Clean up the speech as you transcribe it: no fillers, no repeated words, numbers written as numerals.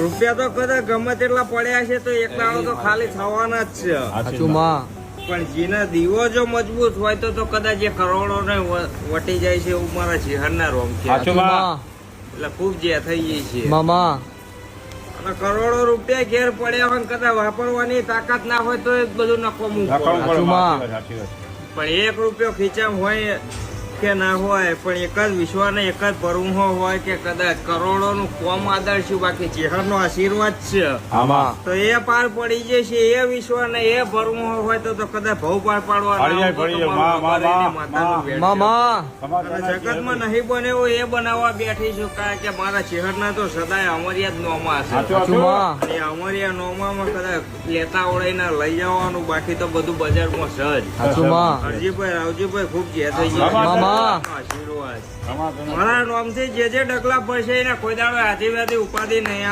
રૂપિયા તો કદાચ ગમે તેટલા પડ્યા છે તો એક દાડો તો ખાલી થવાના જ છે. સાચું માં. પણ જેના દીવો જો મજબૂત હોય તો કદાચ એ કરોડો ને વટી જાય છે એવું મારા ચહેરના રોમ છે. સાચું માં. એટલે ખૂબ જે થઈ જાય છે મામા. અને કરોડો રૂપિયા ઘેર પડ્યા હોય કદાચ વાપરવાની તાકાત ના હોય તો એ બધું નકોમું સાચું માં. પણ 1 રૂપિયો ખીચામ હોય કે ના હોય પણ એક જ વિશ્વાને એક જ પરવું હોય કે કદાચ કરોડો નું કોમ આદર્શું બાકી ચહેર નો આશીર્વાદ છે તો એ પાર પડી જશે. એ વિશ્વાને એ ભરવું હોય તો કદાચ ભવ પાર પાડવા મામા. જગત માં નહીં બને એવું એ બનાવવા બેઠી છું કારણ કે મારા ચહેર ના તો સદાય અમર્યાદ નોમા છે. સાચું માં. એ અમર્યાદ નોમામાં કદાચ લેતા ઓળાઈને લઈ જવાનું બાકી તો બધું બજારમાં સજ. સાચું માં. હરજીભાઈ રાવજીભાઈ ખૂબ જે થઈ ગયા આશીર્વાદ મારા નામથી જે ડગલા પડશે એને કોઈ દાડો આદિવાદી ઉપાધિ નહીં